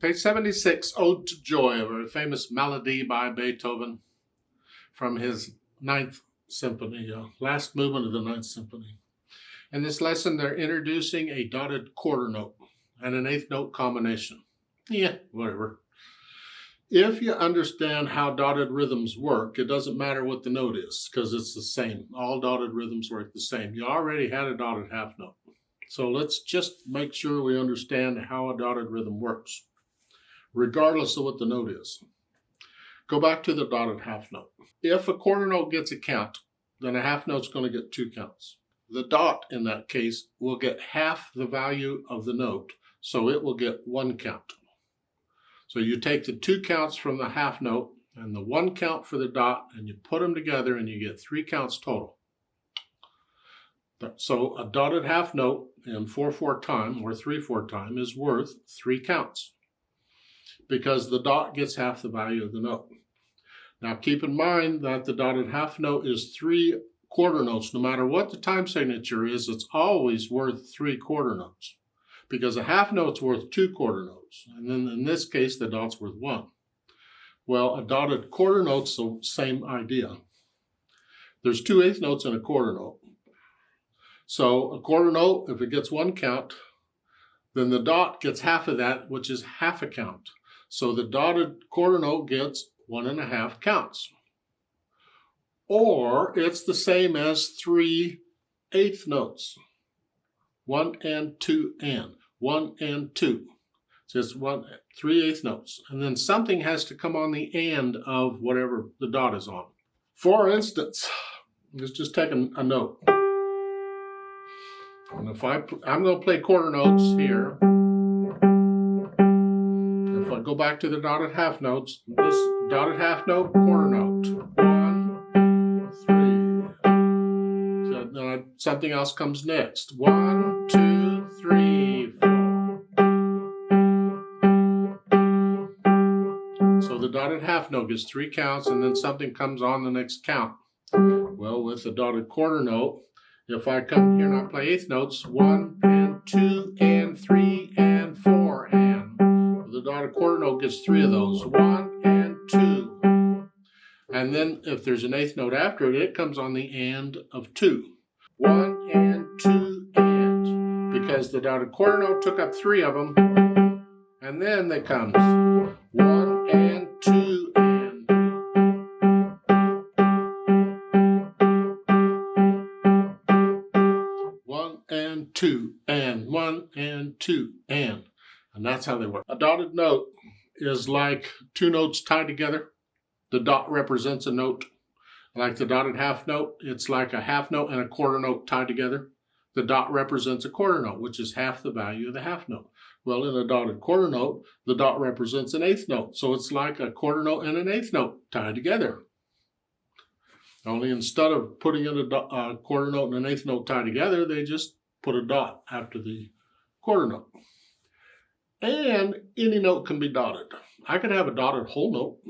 Page 76, Ode to Joy, a very famous melody by Beethoven from his Ninth Symphony, last movement of the Ninth Symphony. In this lesson, they're introducing a dotted quarter note and an eighth note combination. Yeah, whatever. If you understand how dotted rhythms work, it doesn't matter what the note is because it's the same. All dotted rhythms work the same. You already had a dotted half note. So let's just make sure we understand how a dotted rhythm works, regardless of what the note is. Go back to the dotted half note. If a quarter note gets a count, then a half note's going to get 2 counts. The dot, in that case, will get half the value of the note, so it will get 1 count. So you take the 2 counts from the half note and the 1 count for the dot, and you put them together and you get 3 counts total. So a dotted half note in 4/4 time or 3/4 time is worth 3 counts because the dot gets half the value of the note. Now keep in mind that the dotted half note is 3 quarter notes. No matter what the time signature is, it's always worth 3 quarter notes because a half note's worth 2 quarter notes. And then in this case, the dot's worth 1. Well, a dotted quarter note's the same idea. There's 2 eighth notes in a quarter note. So a quarter note, if it gets 1 count, then the dot gets half of that, which is half a count. So the dotted quarter note gets 1.5 counts. Or it's the same as 3 eighth notes. 1 and 2 and 1 and 2. So it's 3 eighth notes. And then something has to come on the end of whatever the dot is on. For instance, let's just take a note. And if I'm going to play quarter notes here. If I go back to the dotted half notes, this dotted half note, quarter note. 1, 3. So then something else comes next. 1, 2, 3, 4. So the dotted half note gets 3 counts, and then something comes on the next count. Well, with the dotted quarter note, if I come here and I play eighth notes, 1 and 2 and 3 and 4 and. The dotted quarter note gets 3 of those, 1 and 2. And then if there's an eighth note after it, it comes on the and of 2. 1 and 2 and. Because the dotted quarter note took up 3 of them. And then there comes 1 and 2 and. 2 and 1 and 2 and that's how they work. A dotted note is like 2 notes tied together. The dot represents a note. Like the dotted half note, it's like a half note and a quarter note tied together. The dot represents a quarter note, which is half the value of the half note. Well, in a dotted quarter note, the dot represents an eighth note, so it's like a quarter note and an eighth note tied together. Only instead of putting in a quarter note and an eighth note tied together, they just put a dot after the quarter note. And any note can be dotted. I could have a dotted whole note.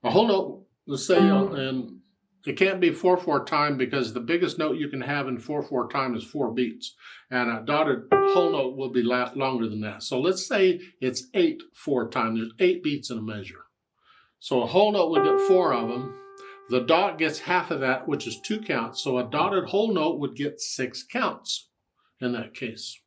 A whole note, let's say, and it can't be 4/4 time because the biggest note you can have in 4/4 time is 4 beats. And a dotted whole note will be longer than that. So let's say it's 8/4 time. There's 8 beats in a measure. So a whole note would get 4 of them. The dot gets half of that, which is 2 counts. So a dotted whole note would get 6 counts in that case.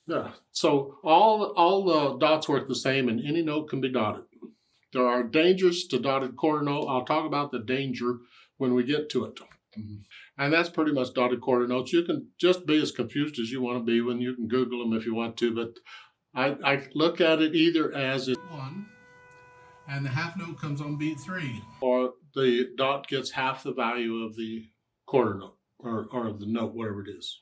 Yeah. So all the dots work the same, and any note can be dotted. There are dangers to dotted quarter note. I'll talk about the danger when we get to it. And that's pretty much dotted quarter notes. You can just be as confused as you want to be when you can Google them if you want to, but I look at it either as it's 1, and the half note comes on beat 3, or the dot gets half the value of the quarter note, or the note, whatever it is.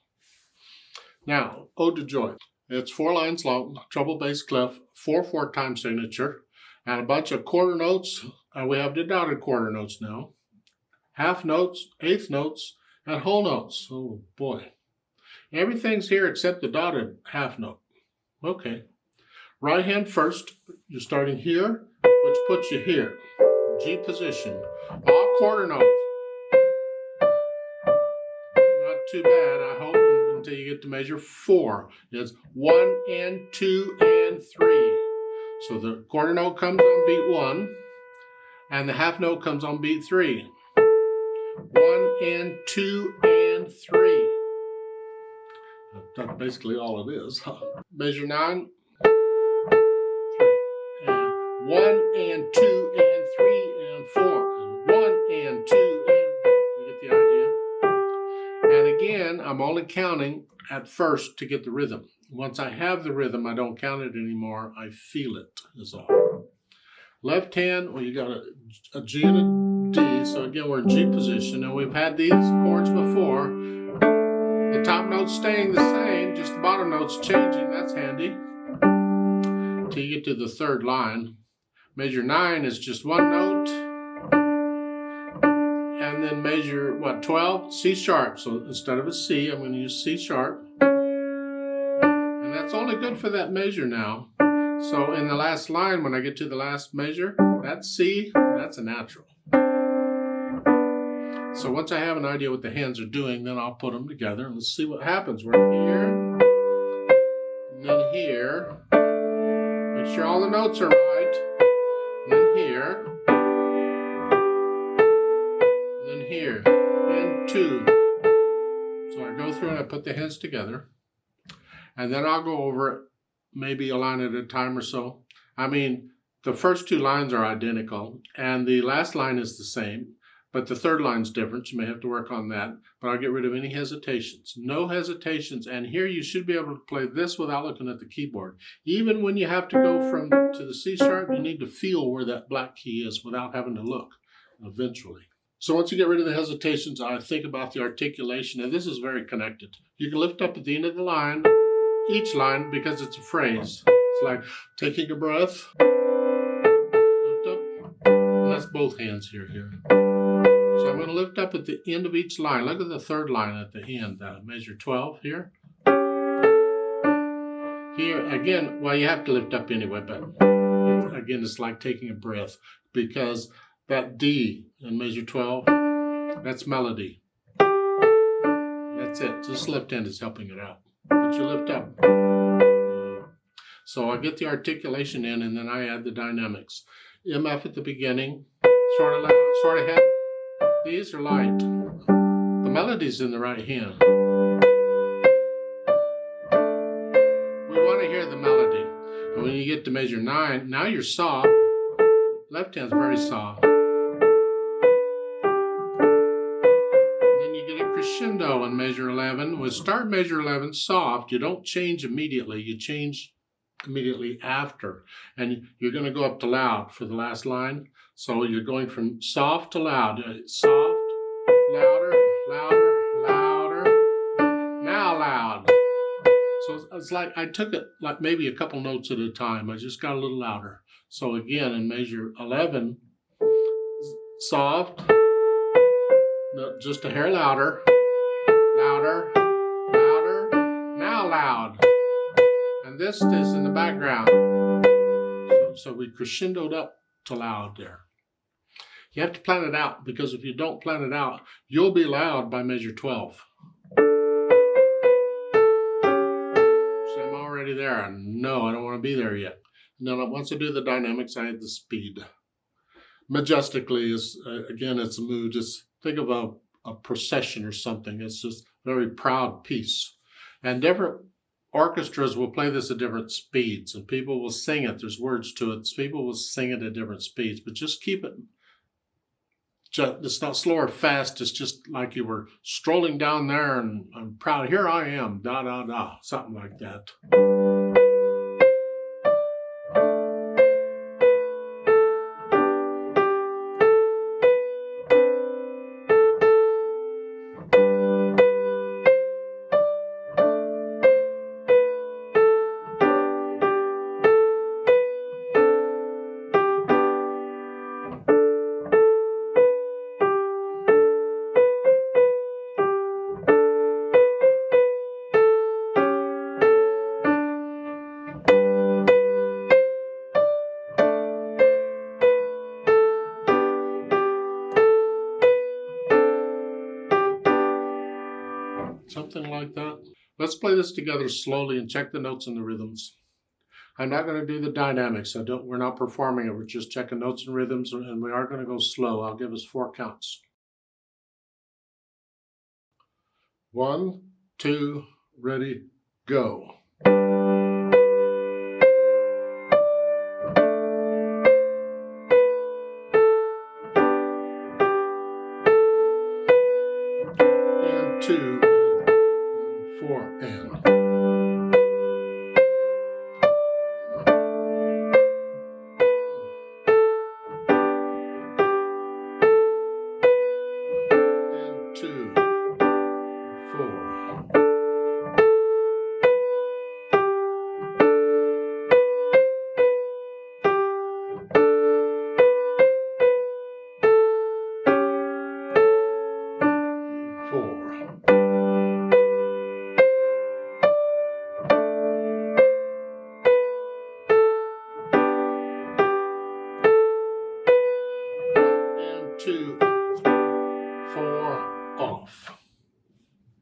Now, Ode to Joy. It's 4 lines long, treble bass clef, 4/4 time signature, and a bunch of quarter notes. We have the dotted quarter notes now. Half notes, eighth notes, and whole notes. Oh boy. Everything's here except the dotted half note. Okay. Right hand first. You're starting here, which puts you here. G position. All quarter notes. Not too bad, I hope. until you get to measure 4. It's 1 and 2 and 3. So the quarter note comes on beat 1, and the half note comes on beat 3. 1 and 2 and 3. That's basically all it is. Measure 9. 1 and 2 and 3 and 4. And 1 and 2 and... You get the idea? And again, I'm only counting at first to get the rhythm. Once I have the rhythm, I don't count it anymore. I feel it, is all. Left hand, well, you got a G and a D. So again, we're in G position. And we've had these chords before. The top note's staying the same, just the bottom note's changing. That's handy. Till you get to the third line. Measure 9 is just one note. And then measure, 12? C sharp. So instead of a C, I'm going to use C sharp. And that's only good for that measure now. So in the last line, when I get to the last measure, that's C, that's a natural. So once I have an idea what the hands are doing, then I'll put them together and let's see what happens. We're here, and then here. Make sure all the notes are right. And then here. And then here. And 2. So I go through and I put the hands together. And then I'll go over it, maybe a line at a time or so. I mean, the first 2 lines are identical, and the last line is the same. But the third line's different. You may have to work on that. But I'll get rid of any hesitations. No hesitations. And here you should be able to play this without looking at the keyboard. Even when you have to go to the C sharp, you need to feel where that black key is without having to look eventually. So once you get rid of the hesitations, I think about the articulation. And this is very connected. You can lift up at the end of the line, each line, because it's a phrase. It's like taking a breath. Lift up. And that's both hands here. So I'm going to lift up at the end of each line. Look at the third line at the end. Measure 12 here. Here, again, well, you have to lift up anyway, but again, it's like taking a breath because that D in measure 12, that's melody. That's it. This left hand is helping it out. But you lift up. So I get the articulation in, and then I add the dynamics. MF at the beginning, sort of loud, sort of heavy. These are light. The melody's in the right hand. We want to hear the melody. And when you get to measure 9, now you're soft. Left hand's very soft. And then you get a crescendo in measure 11. We'll start measure 11 soft. You don't change immediately. You change immediately after. And you're going to go up to loud for the last line. So you're going from soft to loud. Soft, louder, louder, louder, now loud. So it's like I took it like maybe a couple notes at a time. I just got a little louder. So again, in measure 11, soft, just a hair louder, louder, louder, now loud. And this is in the background. So we crescendoed up to loud there. You have to plan it out, because if you don't plan it out, you'll be loud by measure 12. So I'm already there, and no, I don't want to be there yet. Now, once I do the dynamics, I add the speed. Majestically is, again, it's a mood. Just think of a procession or something. It's just a very proud piece. And different orchestras will play this at different speeds, and people will sing it. There's words to it. So people will sing it at different speeds, but just keep it. It's not slow or fast. It's just like you were strolling down there, and I'm proud. Here I am, da da da, something like that. Something like that. Let's play this together slowly and check the notes and the rhythms. I'm not going to do the dynamics. We're not performing it. We're just checking notes and rhythms, and we are going to go slow. I'll give us 4 counts. 1, 2, ready, go. And 2, and 4, and. And 2, 4. Two.